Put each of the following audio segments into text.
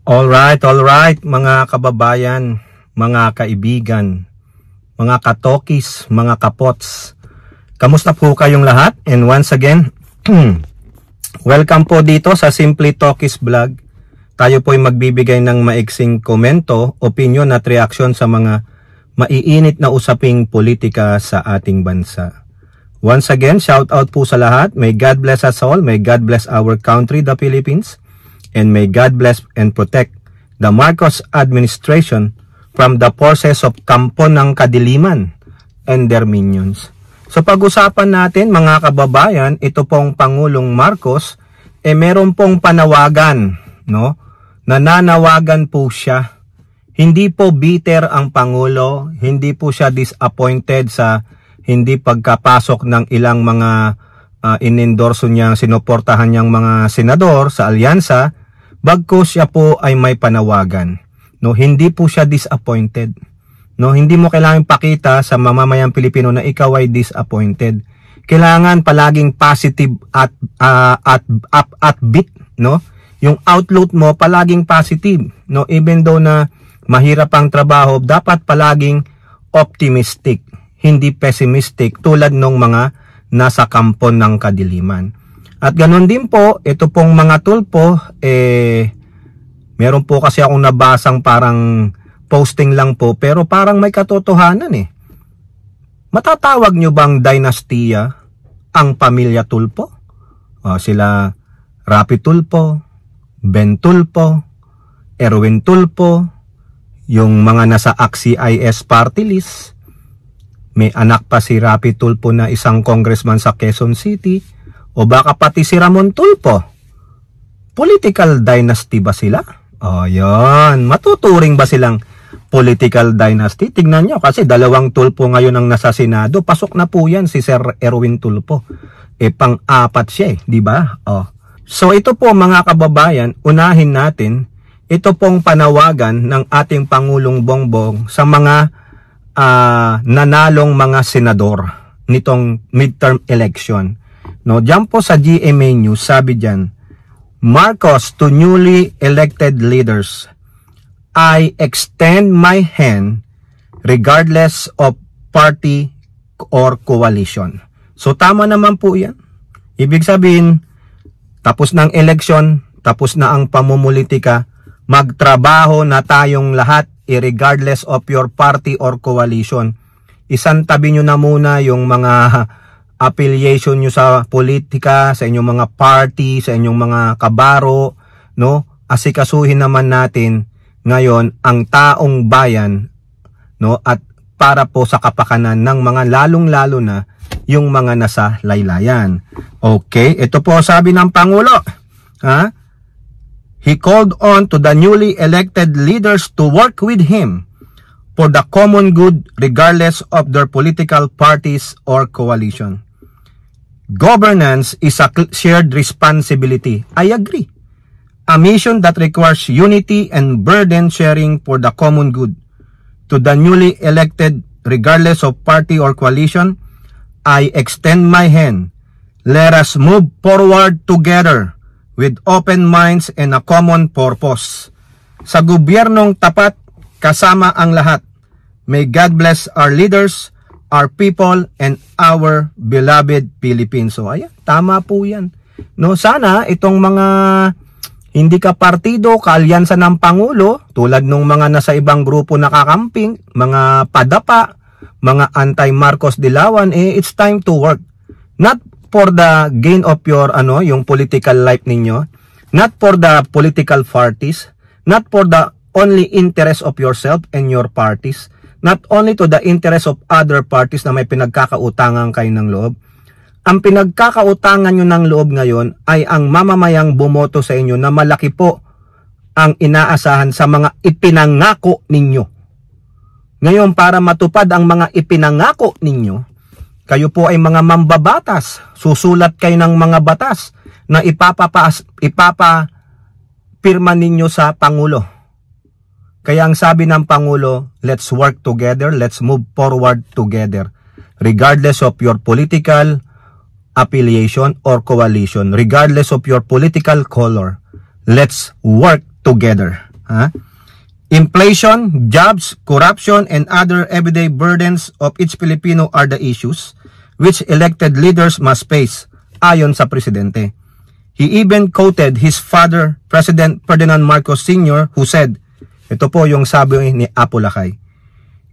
Alright, mga kababayan, mga kaibigan, mga katokis, mga kapots. Kamusta po kayong lahat? And once again, welcome po dito sa Simply Talkies Vlog. Tayo po ay magbibigay ng maiksing komento, opinion at reaksyon sa mga maiinit na usaping politika sa ating bansa. Once again, shout out po sa lahat. May God bless us all. May God bless our country, the Philippines. And may God bless and protect the Marcos administration from the forces of kampo ng kadiliman and their minions. So pag-usapan natin mga kababayan, ito pong Pangulong Marcos, meron pong panawagan, no? Nananawagan po siya. Hindi po bitter ang Pangulo, hindi po siya disappointed sa hindi pagkapasok ng ilang mga inendorso niyang sinuportahan niyang mga senador sa alyansa. Bagkus siya po ay may panawagan, no, hindi po siya disappointed, no, hindi mo kailangan pakita sa mamamayang Pilipino na ikaw ay disappointed. Kailangan palaging positive at upbeat, no, yung outlook mo palaging positive, no, even though na mahirap ang trabaho, dapat palaging optimistic, hindi pessimistic tulad ng mga nasa kampo ng kadiliman. At ganun din po, ito pong mga tulpo, meron po kasi akong nabasang parang posting lang po, pero parang may katotohanan eh. Matatawag nyo bang dinastiya ang pamilya Tulpo? Sila Rapi Tulpo, Ben Tulpo, Erwin Tulpo, yung mga nasa AXIS party list. May anak pa si Rapi Tulpo na isang congressman sa Quezon City. O baka pati si Ramon Tulpo. Political dynasty ba sila? O yan. Matuturing ba silang political dynasty? Tignan nyo kasi dalawang Tulpo ngayon ang nasa Senado. Pasok na po yan si Sir Erwin Tulpo. Pang-apat siya di ba? So ito po mga kababayan, unahin natin. Ito pong panawagan ng ating Pangulong Bongbong sa mga nanalong mga senador nitong midterm election. No, diyan po sa GMA News, sabi diyan, Marcos to newly elected leaders, I extend my hand regardless of party or coalition. So tama naman po yan. Ibig sabihin, tapos ng election, tapos na ang pamumulitika, magtrabaho na tayong lahat regardless of your party or coalition. Isantabi nyo na muna yung mga affiliation nyo sa politika, sa inyong mga party, sa inyong mga kabaro, no? Asikasuhin naman natin ngayon ang taong bayan, no? At para po sa kapakanan ng mga lalong-lalo na yung mga nasa laylayan. Okay, ito po sabi ng Pangulo. He called on to the newly elected leaders to work with him for the common good regardless of their political parties or coalition. Governance is a shared responsibility. I agree. A mission that requires unity and burden sharing for the common good. To the newly elected, regardless of party or coalition, I extend my hand. Let us move forward together with open minds and a common purpose. Sa gobyernong tapat, kasama ang lahat. May God bless our leaders, our people, and our beloved Philippines. So ayan, tama po yan. No, sana itong mga hindi ka partido, kaalyansa ng Pangulo, tulad nung mga nasa ibang grupo nakakamping, mga padapa, mga anti-Marcos Dilawan, it's time to work. Not for the gain of your yung political life ninyo, not for the political parties, not for the only interest of yourself and your parties, not only to the interest of other parties na may pinagkakautangan kayo ng loob. Ang pinagkakautangan nyo ng loob ngayon ay ang mamamayang bumoto sa inyo na malaki po ang inaasahan sa mga ipinangako ninyo. Ngayon, para matupad ang mga ipinangako ninyo, kayo po ay mga mambabatas. Susulat kayo ng mga batas na ipapapirma ninyo sa Pangulo. Kaya ang sabi ng Pangulo, let's work together, let's move forward together. Regardless of your political affiliation or coalition, regardless of your political color, let's work together. Ha? Inflation, jobs, corruption, and other everyday burdens of each Filipino are the issues which elected leaders must face, ayon sa presidente. He even quoted his father, President Ferdinand Marcos Sr., who said, ito po yung sabi ni Apo Lakay,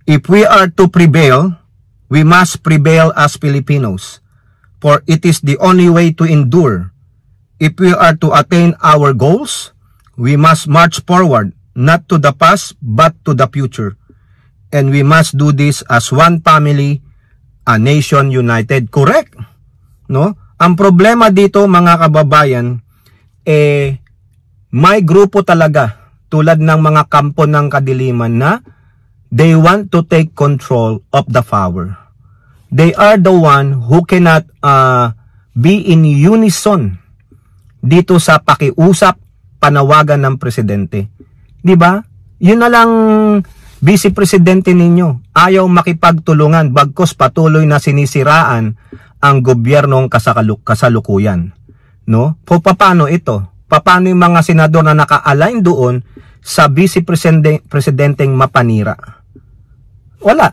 "If we are to prevail, we must prevail as Filipinos, for it is the only way to endure. If we are to attain our goals, we must march forward, not to the past, but to the future. And we must do this as one family, a nation united." Correct? No? Ang problema dito, mga kababayan, may grupo talaga, tulad ng mga kampo ng kadiliman na they want to take control of the power. They are the one who cannot be in unison dito sa pakiusap, panawagan ng presidente. Di ba? Yun na lang vice presidente ninyo. Ayaw makipagtulungan bagkos patuloy na sinisiraan ang gobyernong kasalukuyan. No? Paano ito? Paano yung mga senador na naka-align doon sa vice presidenteng mapanira? Wala.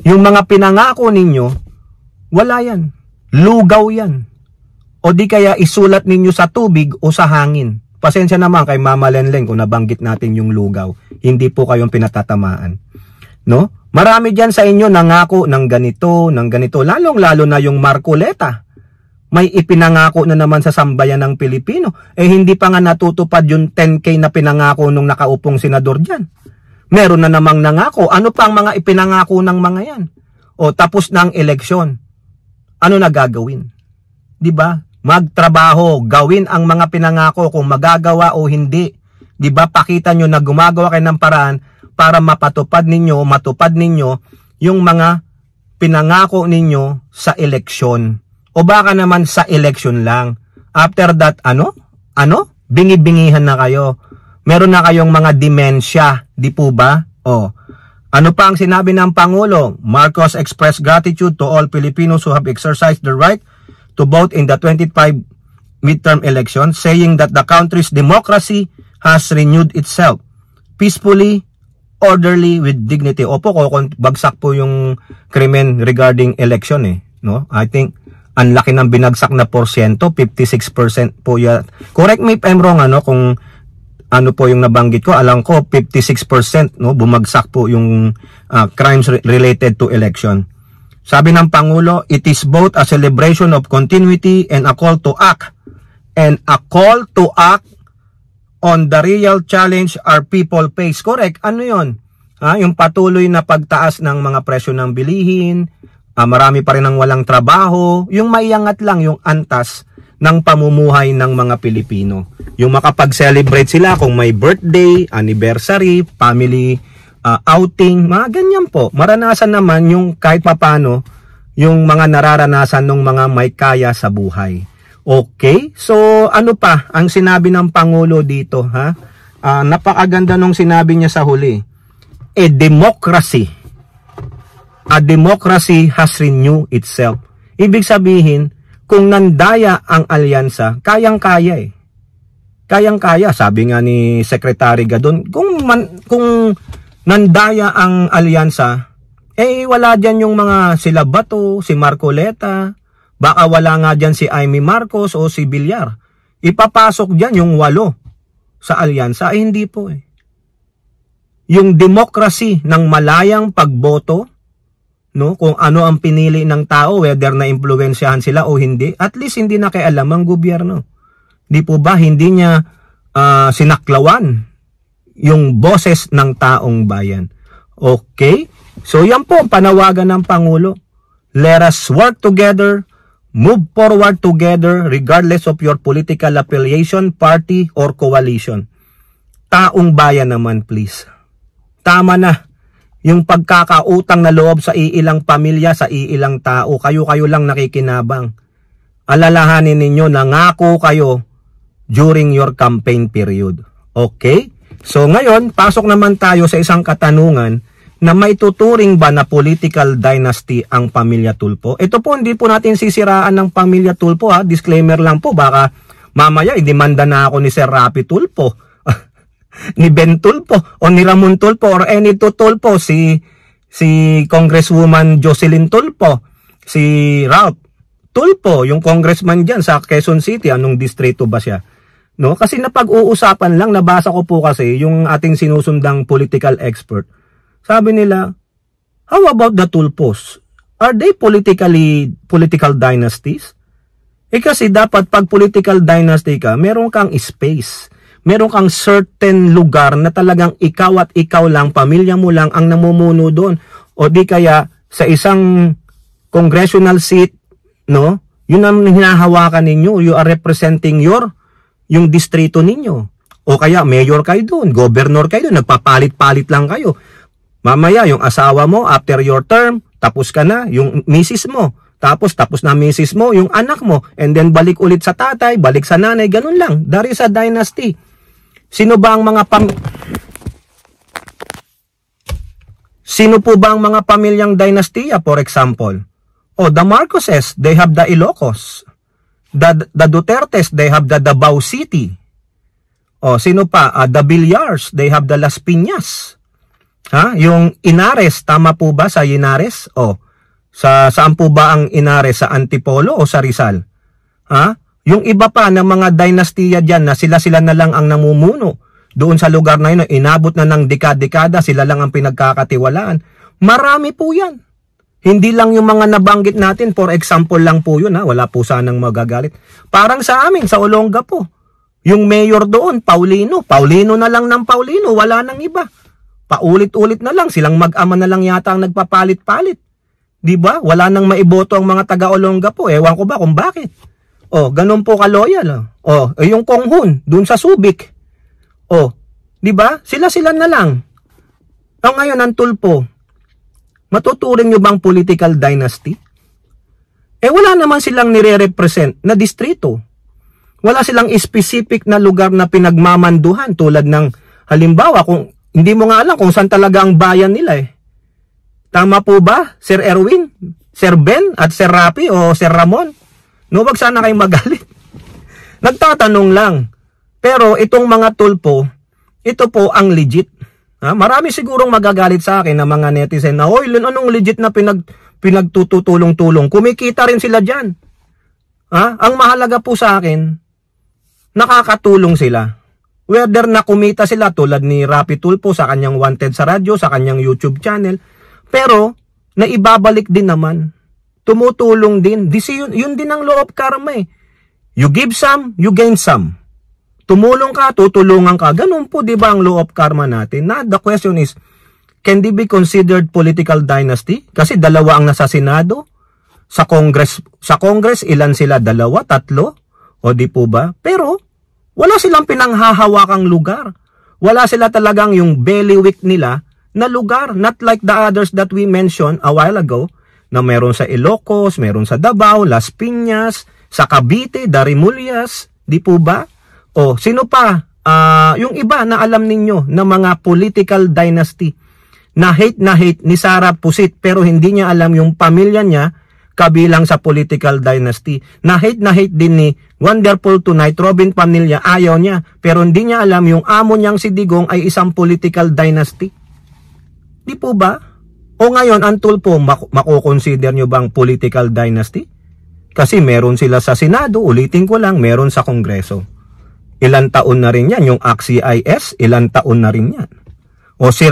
Yung mga pinangako ninyo, wala yan. Lugaw yan. O di kaya isulat ninyo sa tubig o sa hangin. Pasensya naman kay Mama Lenleng kung nabanggit natin yung lugaw. Hindi po kayong pinatatamaan. No? Marami dyan sa inyo nangako ng ganito, ng ganito. Lalong-lalo na yung Marcoleta. May ipinangako na naman sa sambayan ng Pilipino. Hindi pa nga natutupad yung 10K na pinangako nung nakaupong senador dyan. Meron na namang nangako. Ano pa ang mga ipinangako ng mga yan? O tapos na ang eleksyon. Ano na gagawin? Diba? Magtrabaho, gawin ang mga pinangako kung magagawa o hindi. Diba? Pakita nyo na gumagawa kayo ng paraan para matupad ninyo yung mga pinangako ninyo sa eleksyon. O baka naman sa eleksyon lang. After that, bingi-bingihan na kayo. Meron na kayong mga demensya, di po ba? O, ano pa ang sinabi ng Pangulo? Marcos expressed gratitude to all Filipinos who have exercised their right to vote in the 25 midterm elections, saying that the country's democracy has renewed itself peacefully, orderly, with dignity. Opo, bagsak po yung krimen regarding election no? I think ang laki ng binagsak na porsyento, 56% po yan. Correct me if I'm wrong, kung ano po yung nabanggit ko, alam ko 56%, no, bumagsak po yung crimes related to election. Sabi ng Pangulo, it is both a celebration of continuity and a call to act. And a call to act on the real challenge our people face. Correct? Ano yun? Yung patuloy na pagtaas ng mga presyo ng bilihin, marami pa rin ang walang trabaho, yung maiangat lang yung antas ng pamumuhay ng mga Pilipino. Yung makapag-celebrate sila kung may birthday, anniversary, family outing, mga ganyan po. Maranasan naman yung kahit papano yung mga nararanasan ng mga may kaya sa buhay. Okay? So, ano pa ang sinabi ng Pangulo dito, ha? Napakaganda nung sinabi niya sa huli. A democracy has renewed itself. Ibig sabihin, kung nandaya ang alyansa, kayang-kaya Kayang-kaya, sabi nga ni Secretary Gadon, kung nandaya ang alyansa, wala dyan yung mga sila Bato, si Marcoleta, baka wala nga dyan si Amy Marcos o si Villar. Ipapasok dyan yung 8 sa alyansa, hindi po Yung democracy ng malayang pagboto, no, kung ano ang pinili ng tao, whether na impluwensyahan sila o hindi, at least hindi na kialam ang gobyerno. Di po ba hindi niya sinaklawan yung boses ng taong bayan? Okay? So yan po ang panawagan ng Pangulo. Let us work together, move forward together regardless of your political affiliation, party, or coalition. Taong bayan naman, please. Tama na. Yung pagkakautang na loob sa iilang pamilya, sa iilang tao, kayo-kayo lang nakikinabang. Alalahanin ninyo, nangako kayo during your campaign period. Okay? So ngayon, pasok naman tayo sa isang katanungan na may tuturing ba na political dynasty ang Pamilya Tulfo? Ito po, hindi po natin sisiraan ng Pamilya Tulfo, ha? Disclaimer lang po, baka mamaya idemanda na ako ni Sir Rapi Tulfo. ni Ben Tulfo o ni Ramon Tulfo or any to Tulfo, si Congresswoman Jocelyn Tulfo, si Ralph Tulfo, yung congressman dyan sa Quezon City, anong distrito ba siya? No? Kasi napag-uusapan lang, nabasa ko po kasi yung ating sinusundang political expert. Sabi nila, how about the Tulfos? Are they political dynasties? Kasi dapat pag political dynasty ka, meron kang space. Meron kang certain lugar na talagang ikaw at ikaw lang, pamilya mo lang ang namumuno doon. O di kaya sa isang congressional seat, no? Yun ang hinahawakan ninyo. You are representing yung distrito ninyo. O kaya mayor kayo doon, governor kayo doon, nagpapalit-palit lang kayo. Mamaya yung asawa mo, after your term, tapos ka na, yung misis mo. Tapos na misis mo, yung anak mo. And then balik ulit sa tatay, balik sa nanay, ganun lang. That is a dynasty. Sino po ba ang mga pamilyang dynastiya, for example? The Marcoses, they have the Ilocos. The Dutertes, they have the Davao City. Sino pa? The Villars, they have the Las Piñas. Yung Inares, tama po ba sa Inares? Saan po ba ang Inares? Sa Antipolo o sa Rizal? Yung iba pa ng mga dynastiya dyan na sila na lang ang namumuno. Doon sa lugar na yun, inabot na ng dekada-dekada, sila lang ang pinagkakatiwalaan. Marami po yan. Hindi lang yung mga nabanggit natin, for example lang po yun, wala po sanang magagalit. Parang sa amin, sa Olongapo, yung mayor doon, Paulino na lang ng Paulino, wala nang iba. Paulit-ulit na lang, silang mag-ama na lang yata ang nagpapalit-palit. Diba? Wala nang maiboto ang mga taga-Olongapo, ewan ko ba kung bakit. Ganun po ka-loyal. Yung Konghun, dun sa Subic. Diba? Sila na lang. Ngayon, ang Tulfo, matuturing nyo bang political dynasty? Wala naman silang nire-represent na distrito. Wala silang specific na lugar na pinagmamanduhan tulad ng, halimbawa, kung hindi mo nga alam kung saan talaga ang bayan nila Tama po ba, Sir Erwin, Sir Ben, at Sir Rapi o Sir Ramon? Wag sana kayong magalit. Nagtatanong lang. Pero itong mga Tulfo, ito po ang legit. Marami sigurong magagalit sa akin na mga netizen na, anong legit na pinagtutulong-tulong? Kumikita rin sila dyan. Ang mahalaga po sa akin, nakakatulong sila. Whether na kumita sila tulad ni Rapi Tulfo sa kanyang Wanted sa radyo, sa kanyang YouTube channel, pero naibabalik din naman. Tumutulong din. Yun din ang law of karma You give some, you gain some. Tumulong ka, tutulungan ka. Ganun po, di ba ang law of karma natin? The question is, can they be considered political dynasty? Kasi dalawa ang nasa Senado. Sa Congress, ilan sila? 2, 3? O di po ba? Pero, wala silang pinanghahawakang lugar. Wala sila talagang yung bailiwick nila na lugar. Not like the others that we mentioned a while ago, na meron sa Ilocos, meron sa Davao, Las Piñas, sa Cavite, Darimullas, di po ba? Sino pa? Yung iba na alam ninyo na mga political dynasty na hate ni Sara Pusit pero hindi niya alam yung pamilya niya kabilang sa political dynasty. Na hate din ni Wonderful Tonight, Robin Padilla, ayaw niya pero hindi niya alam yung amo niyang si Digong ay isang political dynasty. Di po ba? Ngayon, ang Tulfo, makukonsider nyo bang political dynasty? Kasi meron sila sa Senado, ulitin ko lang, meron sa Kongreso. Ilan taon na rin yan, yung ACT-CIS, ilan taon na rin yan. Si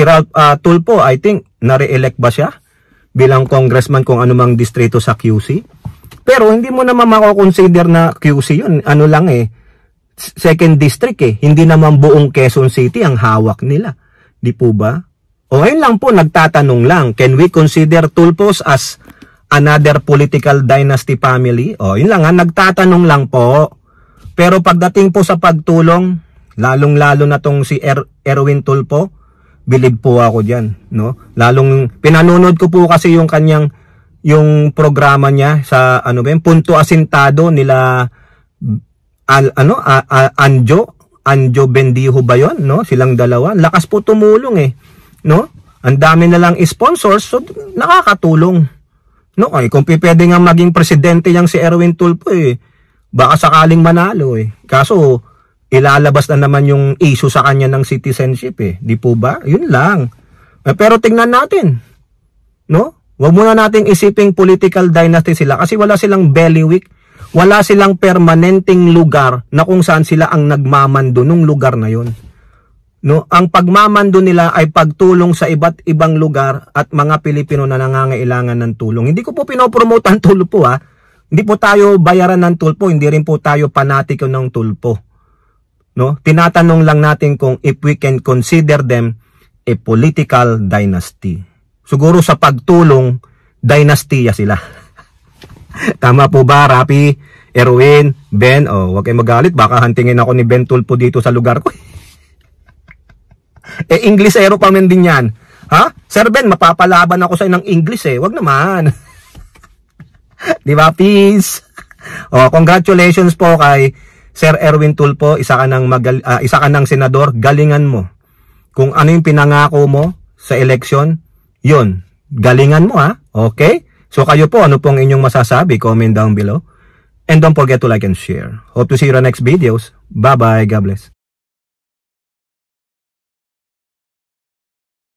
Ralph Tulfo, I think, na-re-elect ba siya? Bilang congressman kung anumang distrito sa QC? Pero hindi mo naman makukonsider na QC yun. Ano lang second district Hindi naman buong Quezon City ang hawak nila. Di po ba? Ngayon lang po, nagtatanong lang, can we consider Tulfos as another political dynasty family? Yun lang nagtatanong lang po. Pero pagdating po sa pagtulong, lalong-lalo na tong si Erwin Tulfo, believe po ako dyan. Lalong, pinanonood ko po kasi yung programa niya sa, Punto Asintado nila, Anjo Bendijo ba yun? Silang dalawa. Lakas po tumulong Ang dami na lang sponsors, so nakakatulong. Kung pwede nga maging presidente yang si Erwin Tulfo baka sakaling manalo Kaso ilalabas na naman yung issue sa kanya ng citizenship eh. Di po ba? Yun lang. Pero tingnan natin. No? Huwag muna nating isiping political dynasty sila kasi wala silang bailiwick. Wala silang permanenteng lugar na kung saan sila ang nagmamando nung lugar na yun. No, ang pagmamando nila ay pagtulong sa iba't ibang lugar at mga Pilipino na nangangailangan ng tulong. Hindi ko po pinopromote ang tulpo ha. Hindi po tayo bayaran ng tulpo, hindi rin po tayo panatiko ng tulpo. No? Tinatanong lang natin kung if we can consider them a political dynasty. Siguro sa pagtulong, dynastiya sila. Tama po ba, Rapi, Erwin, Ben? Oh, huwag kayo magalit, baka hantingin ako ni Ben Tulpo dito sa lugar ko. Englishero pa man din yan. Ha? Sir Ben, mapapalaban ako sa ng English eh. Wag naman. Di ba? Peace. Oh, congratulations po kay Sir Erwin Tulpo. Isa ka ng senador. Galingan mo. Kung ano yung pinangako mo sa election, yun. Galingan mo ha. Okay? So kayo po, ano pong inyong masasabi? Comment down below. And don't forget to like and share. Hope to see you in the next videos. Bye-bye. God bless.